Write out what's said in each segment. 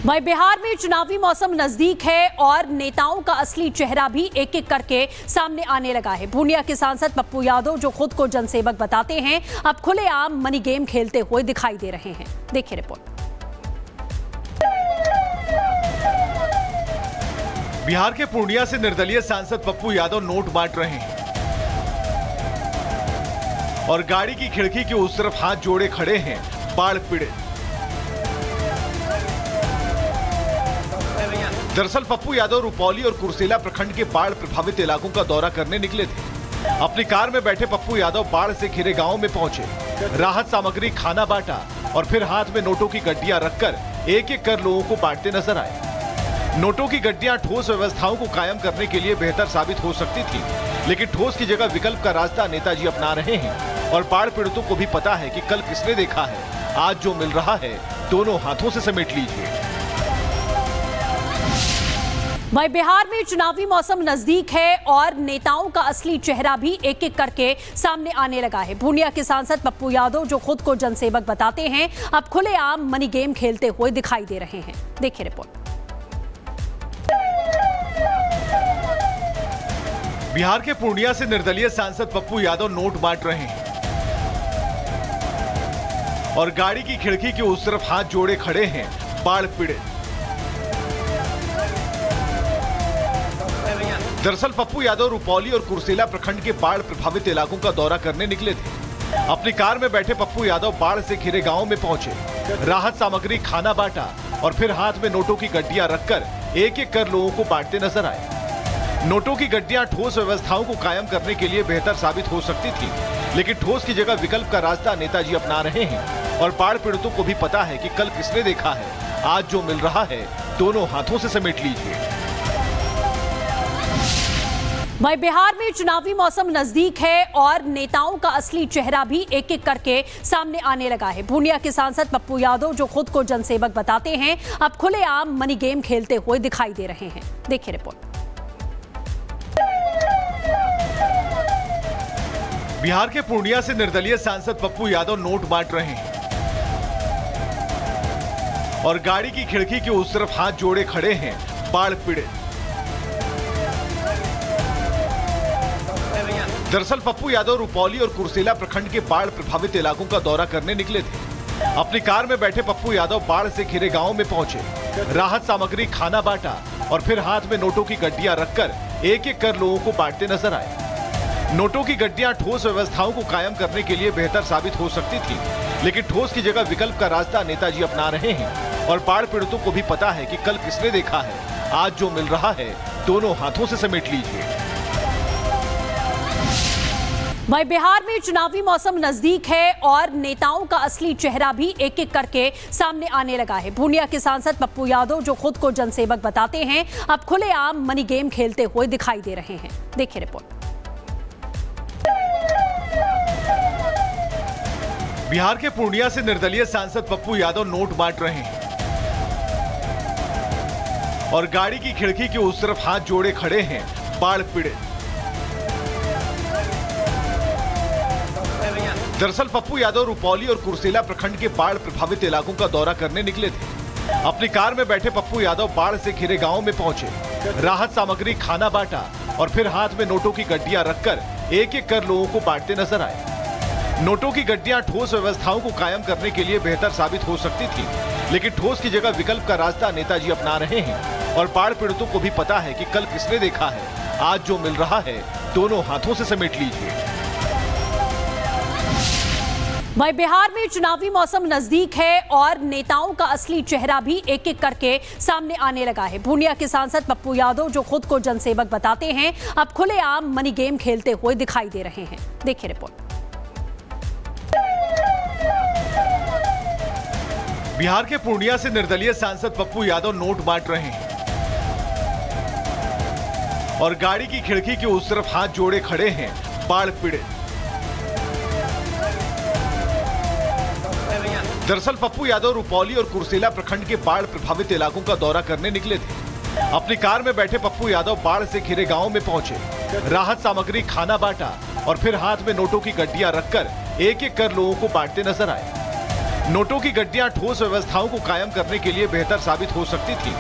वहीं बिहार में चुनावी मौसम नजदीक है और नेताओं का असली चेहरा भी एक एक करके सामने आने लगा है। पूर्णिया के सांसद पप्पू यादव, जो खुद को जनसेवक बताते हैं, अब खुलेआम मनी गेम खेलते हुए दिखाई दे रहे हैं। देखिए रिपोर्ट। बिहार के पूर्णिया से निर्दलीय सांसद पप्पू यादव नोट बांट रहे हैं और गाड़ी की खिड़की के उस तरफ हाथ जोड़े खड़े हैं बाढ़ पीड़ित। दरअसल पप्पू यादव रुपौली और कुर्सेला प्रखंड के बाढ़ प्रभावित इलाकों का दौरा करने निकले थे। अपनी कार में बैठे पप्पू यादव बाढ़ से घिरे गांव में पहुंचे, राहत सामग्री, खाना बांटा और फिर हाथ में नोटों की गड्डियां रखकर एक एक कर लोगों को बांटते नजर आए। नोटों की गड्डियां ठोस व्यवस्थाओं को कायम करने के लिए बेहतर साबित हो सकती थी, लेकिन ठोस की जगह विकल्प का रास्ता नेताजी अपना रहे हैं और बाढ़ पीड़ितों को भी पता है कि कल किसने देखा है, आज जो मिल रहा है दोनों हाथों से समेट लीजिए। वहीं बिहार में चुनावी मौसम नजदीक है और नेताओं का असली चेहरा भी एक एक करके सामने आने लगा है। पूर्णिया के सांसद पप्पू यादव, जो खुद को जनसेवक बताते हैं, अब खुलेआम मनी गेम खेलते हुए दिखाई दे रहे हैं। देखिए रिपोर्ट। बिहार के पूर्णिया से निर्दलीय सांसद पप्पू यादव नोट बांट रहे हैं और गाड़ी की खिड़की के उस तरफ हाथ जोड़े खड़े हैं बाढ़ पीड़ित। दरअसल पप्पू यादव रुपौली और कुर्सेला प्रखंड के बाढ़ प्रभावित इलाकों का दौरा करने निकले थे। अपनी कार में बैठे पप्पू यादव बाढ़ से घिरे गांव में पहुंचे, राहत सामग्री, खाना बांटा और फिर हाथ में नोटों की गड्डियां रखकर एक एक कर लोगों को बांटते नजर आए। नोटों की गड्डियां ठोस व्यवस्थाओं को कायम करने के लिए बेहतर साबित हो सकती थी, लेकिन ठोस की जगह विकल्प का रास्ता नेताजी अपना रहे हैं और बाढ़ पीड़ितों को भी पता है कि कल किसने देखा है, आज जो मिल रहा है दोनों हाथों से समेट लीजिए। वहीं बिहार में चुनावी मौसम नजदीक है और नेताओं का असली चेहरा भी एक एक करके सामने आने लगा है। पूर्णिया के सांसद पप्पू यादव, जो खुद को जनसेवक बताते हैं, अब खुलेआम मनी गेम खेलते हुए दिखाई दे रहे हैं। देखिए रिपोर्ट। बिहार के पूर्णिया से निर्दलीय सांसद पप्पू यादव नोट बांट रहे हैं और गाड़ी की खिड़की के उस तरफ हाथ जोड़े खड़े हैं बाढ़ पीड़ित। दरअसल पप्पू यादव रुपौली और कुर्सेला प्रखंड के बाढ़ प्रभावित इलाकों का दौरा करने निकले थे। अपनी कार में बैठे पप्पू यादव बाढ़ से घिरे गांव में पहुंचे, राहत सामग्री, खाना बांटा और फिर हाथ में नोटों की गड्डियां रखकर एक एक कर लोगों को बांटते नजर आए। नोटों की गड्डियां ठोस व्यवस्थाओं को कायम करने के लिए बेहतर साबित हो सकती थी, लेकिन ठोस की जगह विकल्प का रास्ता नेताजी अपना रहे हैं और बाढ़ पीड़ितों को भी पता है कि कल किसने देखा है, आज जो मिल रहा है दोनों हाथों से समेट लीजिए। वहीं बिहार में चुनावी मौसम नजदीक है और नेताओं का असली चेहरा भी एक एक करके सामने आने लगा है। पूर्णिया के सांसद पप्पू यादव, जो खुद को जनसेवक बताते हैं, अब खुलेआम मनी गेम खेलते हुए दिखाई दे रहे हैं। देखिए रिपोर्ट। बिहार के पूर्णिया से निर्दलीय सांसद पप्पू यादव नोट बांट रहे हैं और गाड़ी की खिड़की के उस तरफ हाथ जोड़े खड़े हैं बाढ़ पीड़ित। दरअसल पप्पू यादव रुपौली और कुर्सेला प्रखंड के बाढ़ प्रभावित इलाकों का दौरा करने निकले थे। अपनी कार में बैठे पप्पू यादव बाढ़ से घिरे गांव में पहुंचे, राहत सामग्री, खाना बांटा और फिर हाथ में नोटों की गड्डियां रखकर एक एक कर लोगों को बांटते नजर आए। नोटों की गड्डियां ठोस व्यवस्थाओं को कायम करने के लिए बेहतर साबित हो सकती थी, लेकिन ठोस की जगह विकल्प का रास्ता नेताजी अपना रहे हैं और बाढ़ पीड़ितों को भी पता है कि कल किसने देखा है, आज जो मिल रहा है दोनों हाथों से समेट लीजिए। वहीं बिहार में चुनावी मौसम नजदीक है और नेताओं का असली चेहरा भी एक एक करके सामने आने लगा है। पूर्णिया के सांसद पप्पू यादव, जो खुद को जनसेवक बताते हैं, अब खुलेआम मनी गेम खेलते हुए दिखाई दे रहे हैं। देखिए रिपोर्ट। बिहार के पूर्णिया से निर्दलीय सांसद पप्पू यादव नोट बांट रहे हैं और गाड़ी की खिड़की के उस तरफ हाथ जोड़े खड़े हैं बाढ़ पीड़ित। दरअसल पप्पू यादव रुपौली और कुर्सेला प्रखंड के बाढ़ प्रभावित इलाकों का दौरा करने निकले थे। अपनी कार में बैठे पप्पू यादव बाढ़ से घिरे गांव में पहुंचे, राहत सामग्री, खाना बांटा और फिर हाथ में नोटों की गड्डियां रखकर एक एक कर लोगों को बांटते नजर आए। नोटों की गड्डियां ठोस व्यवस्थाओं को कायम करने के लिए बेहतर साबित हो सकती थी,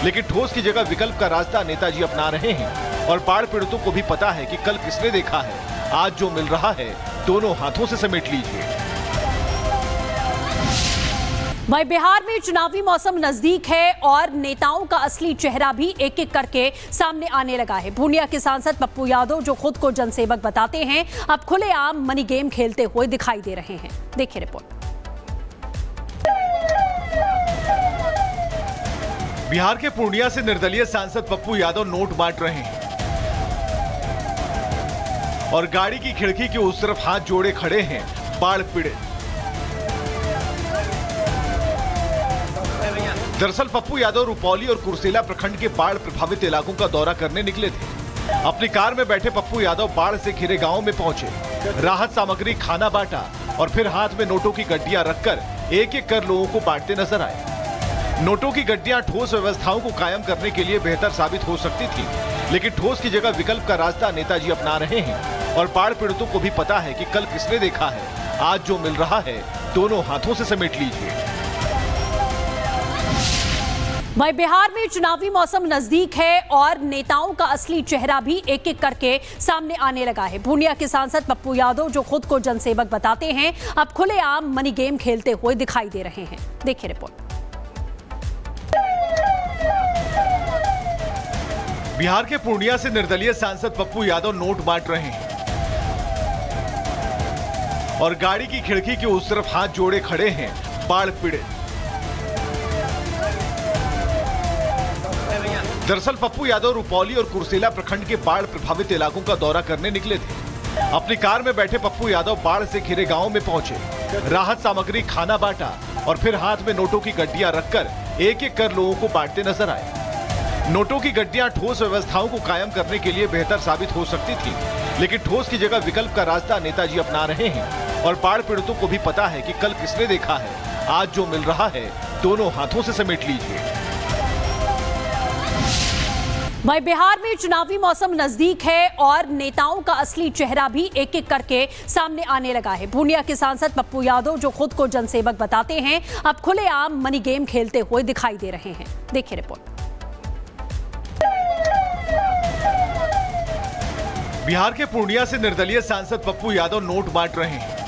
लेकिन ठोस की जगह विकल्प का रास्ता नेताजी अपना रहे हैं और बाढ़ पीड़ितों को भी पता है कि कल किसने देखा है, आज जो मिल रहा है दोनों हाथों से समेट लीजिए। वहीं बिहार में चुनावी मौसम नजदीक है और नेताओं का असली चेहरा भी एक एक करके सामने आने लगा है। पूर्णिया के सांसद पप्पू यादव, जो खुद को जनसेवक बताते हैं, अब खुलेआम मनी गेम खेलते हुए दिखाई दे रहे हैं। देखिए रिपोर्ट। बिहार के पूर्णिया से निर्दलीय सांसद पप्पू यादव नोट बांट रहे हैं और गाड़ी की खिड़की के उस तरफ हाथ जोड़े खड़े हैं बाढ़ पीड़ित। दरअसल पप्पू यादव रुपौली और कुर्सेला प्रखंड के बाढ़ प्रभावित इलाकों का दौरा करने निकले थे। अपनी कार में बैठे पप्पू यादव बाढ़ से घिरे गांव में पहुंचे, राहत सामग्री, खाना बांटा और फिर हाथ में नोटों की गड्डियां रखकर एक एक कर लोगों को बांटते नजर आए। नोटों की गड्डियां ठोस व्यवस्थाओं को कायम करने के लिए बेहतर साबित हो सकती थी, लेकिन ठोस की जगह विकल्प का रास्ता नेताजी अपना रहे हैं और बाढ़ पीड़ितों को भी पता है कि कल किसने देखा है, आज जो मिल रहा है दोनों हाथों से समेट लीजिए। वहीं बिहार में चुनावी मौसम नजदीक है और नेताओं का असली चेहरा भी एक एक करके सामने आने लगा है। पूर्णिया के सांसद पप्पू यादव, जो खुद को जनसेवक बताते हैं, अब खुलेआम मनी गेम खेलते हुए दिखाई दे रहे हैं। देखिए रिपोर्ट। बिहार के पूर्णिया से निर्दलीय सांसद पप्पू यादव नोट बांट रहे हैं और गाड़ी की खिड़की के उस तरफ हाथ जोड़े खड़े हैं बाढ़ पीड़ित। दरअसल पप्पू यादव रुपौली और कुर्सेला प्रखंड के बाढ़ प्रभावित इलाकों का दौरा करने निकले थे। अपनी कार में बैठे पप्पू यादव बाढ़ से घिरे गांव में पहुंचे, राहत सामग्री, खाना बांटा और फिर हाथ में नोटों की गड्डियां रखकर एक एक कर लोगों को बांटते नजर आए। नोटों की गड्डियां ठोस व्यवस्थाओं को कायम करने के लिए बेहतर साबित हो सकती थी, लेकिन ठोस की जगह विकल्प का रास्ता नेताजी अपना रहे हैं और बाढ़ पीड़ितों को भी पता है कि कल किसने देखा है, आज जो मिल रहा है दोनों हाथों से समेट लीजिए। वहीं बिहार में चुनावी मौसम नजदीक है और नेताओं का असली चेहरा भी एक एक करके सामने आने लगा है। पूर्णिया के सांसद पप्पू यादव, जो खुद को जनसेवक बताते हैं, अब खुलेआम मनी गेम खेलते हुए दिखाई दे रहे हैं। देखिए रिपोर्ट। बिहार के पूर्णिया से निर्दलीय सांसद पप्पू यादव नोट बांट रहे हैं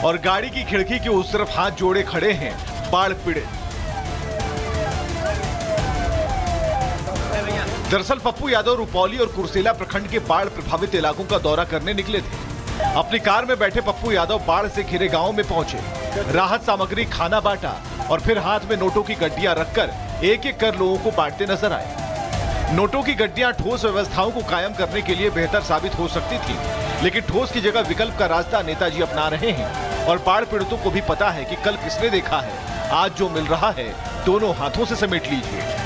और गाड़ी की खिड़की के उस तरफ हाथ जोड़े खड़े हैं बाढ़ पीड़ित। दरअसल पप्पू यादव रुपौली और कुर्सेला प्रखंड के बाढ़ प्रभावित इलाकों का दौरा करने निकले थे। अपनी कार में बैठे पप्पू यादव बाढ़ से घिरे गांव में पहुंचे, राहत सामग्री, खाना बांटा और फिर हाथ में नोटों की गड्डियां रखकर एक एक कर लोगों को बांटते नजर आए। नोटों की गड्डियां ठोस व्यवस्थाओं को कायम करने के लिए बेहतर साबित हो सकती थी, लेकिन ठोस की जगह विकल्प का रास्ता नेताजी अपना रहे हैं और बाढ़ पीड़ितों को भी पता है कि कल किसने देखा है, आज जो मिल रहा है दोनों हाथों से समेट लीजिए।